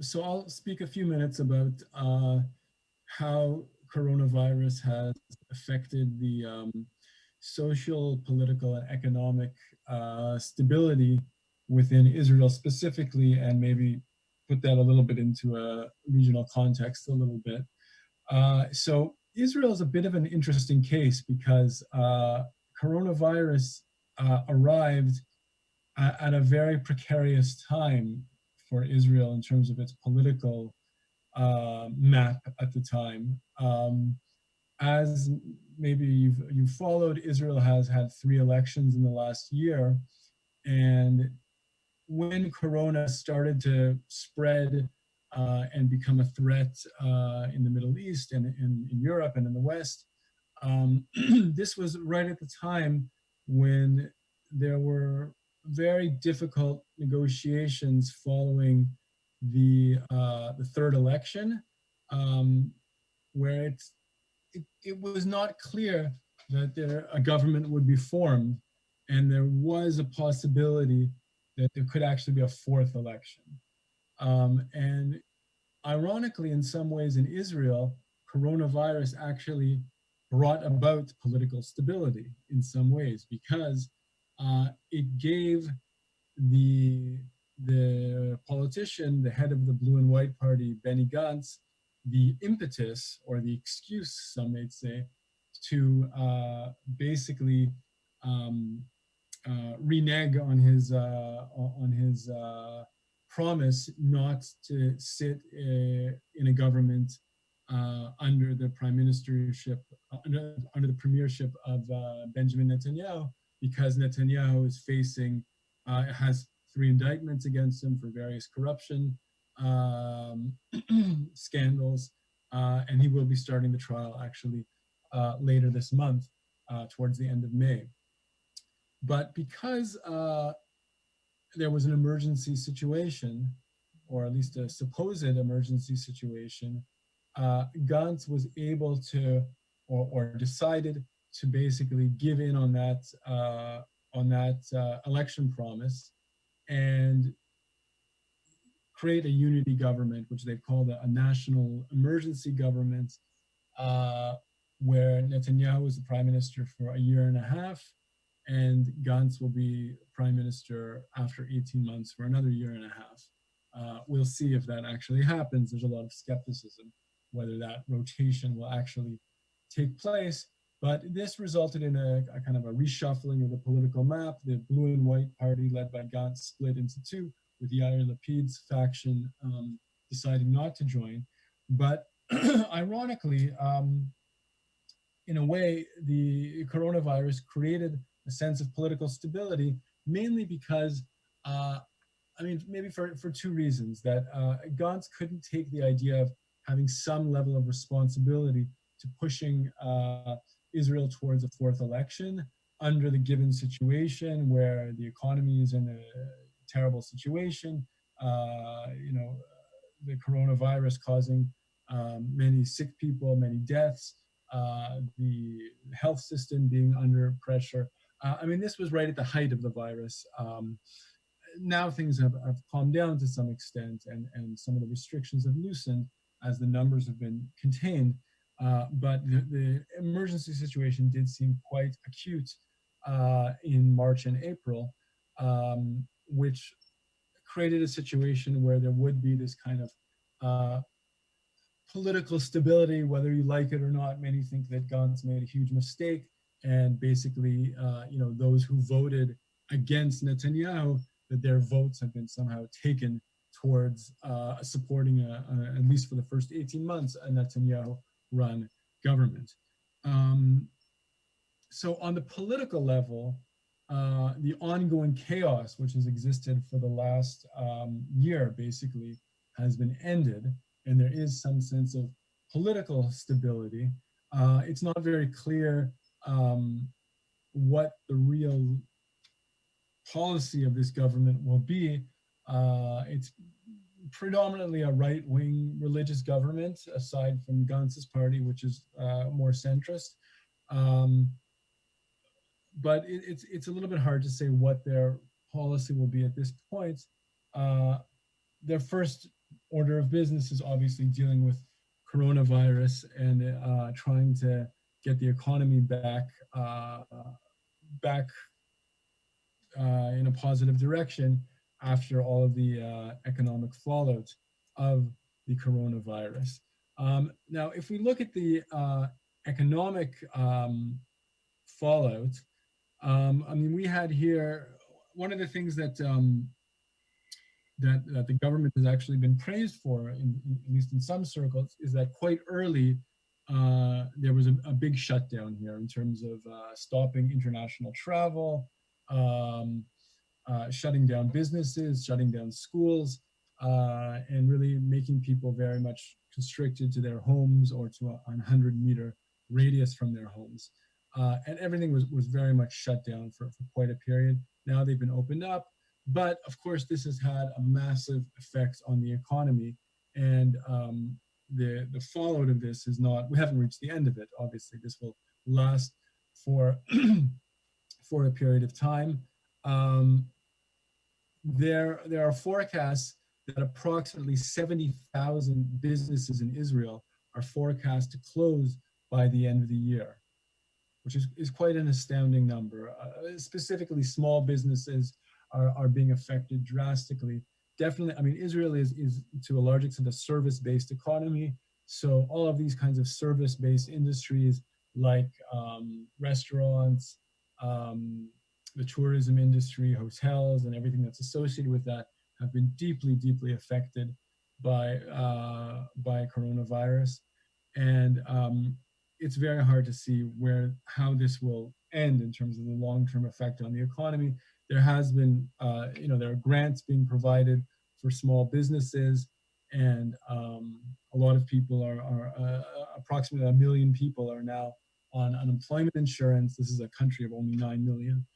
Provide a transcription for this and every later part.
So I'll speak a few minutes about how coronavirus has affected the social, political, and economic stability within Israel specifically, and maybe put that a little bit into a regional context a little bit. So Israel is a bit of an interesting case because coronavirus arrived at a very precarious time for Israel in terms of its political map at the time. As maybe you've followed, Israel has had 3 elections in the last year, and when Corona started to spread and become a threat in the Middle East and in Europe and in the West, this was right at the time when there were very difficult negotiations following the third election, um, where it was not clear that a government would be formed, and there was a possibility that there could actually be a fourth election. And ironically, in some ways in Israel, coronavirus actually brought about political stability in some ways because it gave the the politician, the head of the blue and white party, Benny Gantz, the impetus or the excuse, some may say, to basically um, renege on his promise not to sit in a government under the prime ministership under the premiership of Benjamin Netanyahu, because Netanyahu is facing has 3 indictments against him for various corruption um, scandals, and he will be starting the trial actually later this month, towards the end of May. But because there was an emergency situation, or at least a supposed emergency situation, Gantz was able to, or decided to basically give in on that election promise and create a unity government, which they've called a national emergency government, uh, where Netanyahu is the prime minister for a year and a half, and Gantz will be prime minister after 18 months for another year and a half. We'll see if that actually happens. There's a lot of skepticism whether that rotation will actually take place. But this resulted in a kind of a reshuffling of the political map. The blue and white party, led by Gantz, split into two, with Yair Lapid's faction deciding not to join. But ironically, in a way, the coronavirus created a sense of political stability, mainly because, I mean, maybe for 2 reasons: that Gantz couldn't take the idea of having some level of responsibility to pushing Israel towards a fourth election under the given situation where the economy is in a terrible situation, the coronavirus causing many sick people, many deaths, the health system being under pressure. I mean, this was right at the height of the virus. Now things have calmed down to some extent, and some of the restrictions have loosened as the numbers have been contained. But the emergency situation did seem quite acute in March and April, which created a situation where there would be this kind of political stability, whether you like it or not. Many think that Gantz made a huge mistake, and basically, those who voted against Netanyahu, that their votes have been somehow taken towards supporting, at least for the first 18 months, a Netanyahu-run government. Um, so on the political level, the ongoing chaos, which has existed for the last year, basically, has been ended, and there is some sense of political stability. It's not very clear what the real policy of this government will be. It's predominantly a right-wing religious government, aside from Gantz's party, which is more centrist. Um, but it's a little bit hard to say what their policy will be at this point. Uh, their first order of business is obviously dealing with coronavirus and trying to get the economy back in a positive direction after all of the economic fallout of the coronavirus. Now, if we look at the economic fallout, I mean, we had here one of the things that the government has actually been praised for, at least in some circles, is that quite early there was a big shutdown here in terms of stopping international travel, um, shutting down businesses, shutting down schools, and really making people very much constricted to their homes or to a 100-meter radius from their homes. And everything was very much shut down for quite a period. Now they've been opened up, but of course this has had a massive effect on the economy. And the fallout of this is not, we haven't reached the end of it. Obviously, this will last for, for a period of time. There are forecasts that approximately 70,000 businesses in Israel are forecast to close by the end of the year, which is quite an astounding number. Specifically, small businesses are being affected drastically. Definitely, I mean, Israel is to a large extent a service-based economy. So all of these kinds of service-based industries like restaurants, the tourism industry, hotels, and everything that's associated with that have been deeply, deeply affected by coronavirus. And it's very hard to see how this will end in terms of the long-term effect on the economy. There has been, there are grants being provided for small businesses, and a lot of people approximately 1 million people are now on unemployment insurance. This is a country of only 9 million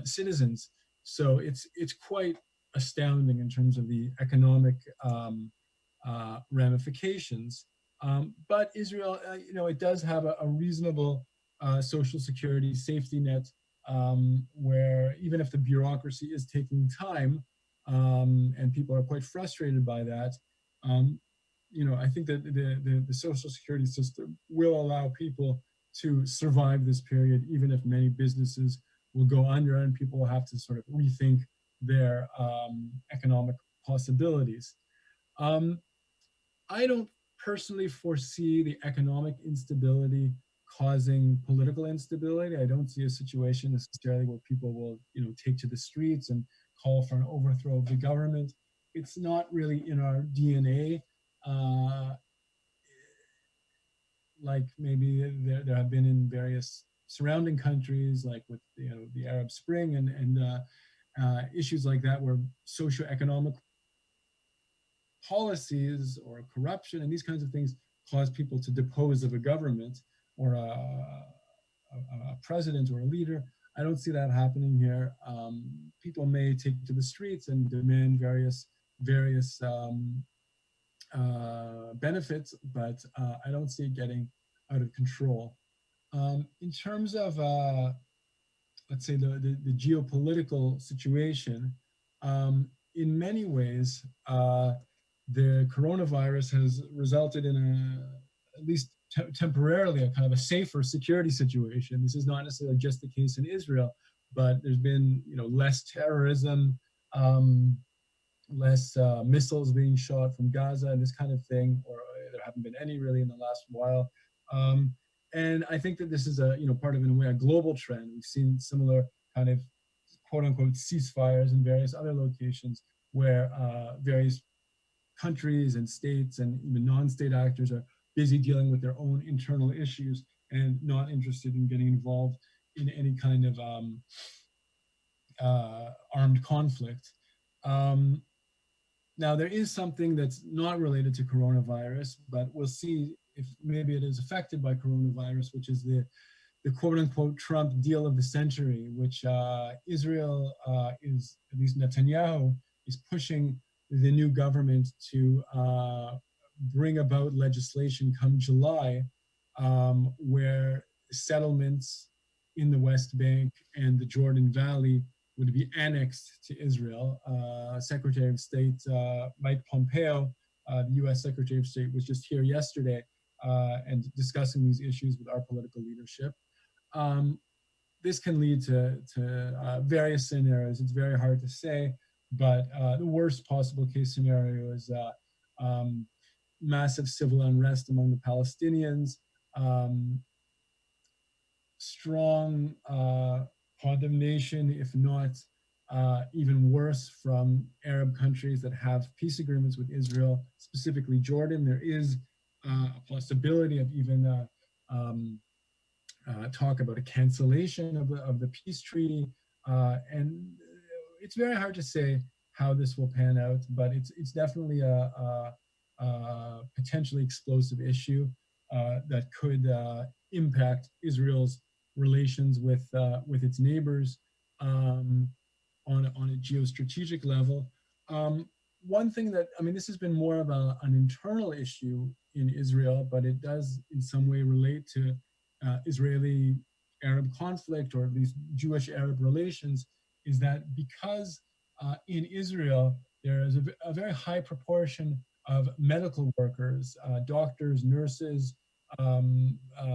citizens. So it's quite astounding in terms of the economic ramifications. But Israel, it does have a reasonable social security safety net, where even if the bureaucracy is taking time, and people are quite frustrated by that, I think that the social security system will allow people to survive this period, even if many businesses will go under and people will have to sort of rethink their economic possibilities. I don't personally foresee the economic instability causing political instability. I don't see a situation necessarily where people will, take to the streets and call for an overthrow of the government. It's not really in our DNA. Like maybe there have been in various surrounding countries, like with the Arab Spring and issues like that, where socioeconomic policies or corruption and these kinds of things cause people to depose of a government or a president or a leader. I don't see that happening here. People may take to the streets and demand various benefits, but I don't see it getting out of control. In terms of, let's say, the geopolitical situation, in many ways, the coronavirus has resulted in at least temporarily, a kind of a safer security situation. This is not necessarily just the case in Israel, but there's been, less terrorism, less missiles being shot from Gaza and this kind of thing, or there haven't been any really in the last while. And I think that this is part of, in a way, a global trend. We've seen similar kind of quote unquote ceasefires in various other locations where various countries and states and even non-state actors are busy dealing with their own internal issues and not interested in getting involved in any kind of armed conflict. Now, there is something that's not related to coronavirus, but we'll see if maybe it is affected by coronavirus, which is the quote-unquote Trump deal of the century, which Israel is, at least Netanyahu, is pushing the new government to bring about legislation come July, where settlements in the West Bank and the Jordan Valley would be annexed to Israel. Secretary of State Mike Pompeo the U.S. Secretary of State was just here yesterday and discussing these issues with our political leadership. This can lead to various scenarios. It's very hard to say, but the worst possible case scenario is massive civil unrest among the Palestinians, strong condemnation, if not even worse, from Arab countries that have peace agreements with Israel, specifically Jordan. There is a possibility of even talk about a cancellation of the peace treaty. And it's very hard to say how this will pan out, but it's definitely a potentially explosive issue that could impact Israel's relations with its neighbors on a geostrategic level. One thing that, I mean, this has been more of an internal issue in Israel, but it does in some way relate to Israeli-Arab conflict, or at least Jewish-Arab relations, is that because in Israel, there is a very high proportion of medical workers, doctors, nurses,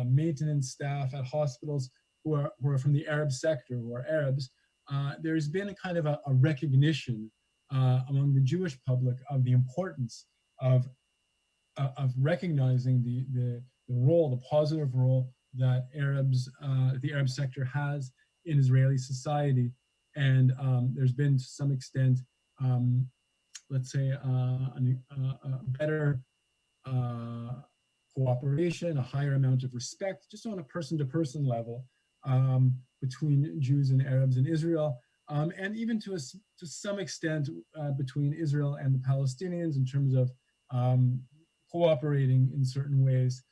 maintenance staff at hospitals who are from the Arab sector, who are Arabs. There's been a kind of a recognition among the Jewish public of the importance of recognizing the role, the positive role that the Arab sector has in Israeli society. And there's been, to some extent, let's say, a better cooperation, a higher amount of respect, just on a person-to-person level, between Jews and Arabs in Israel, and even to some extent between Israel and the Palestinians in terms of cooperating in certain ways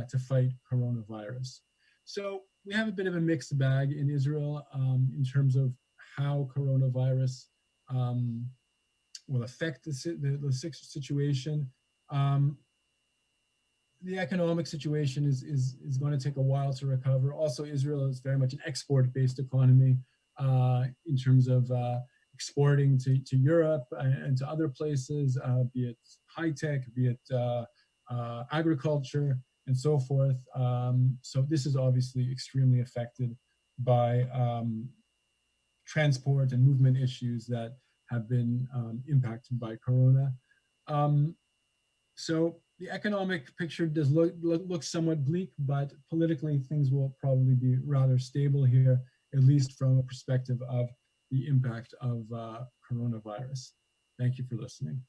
to fight coronavirus. So we have a bit of a mixed bag in Israel in terms of how coronavirus will affect the situation. The economic situation is going to take a while to recover. Also, Israel is very much an export-based economy in terms of exporting to Europe and to other places, be it high tech, be it agriculture, and so forth. So this is obviously extremely affected by transport and movement issues that have been impacted by Corona. So the economic picture does look somewhat bleak, but politically things will probably be rather stable here, at least from a perspective of the impact of coronavirus. Thank you for listening.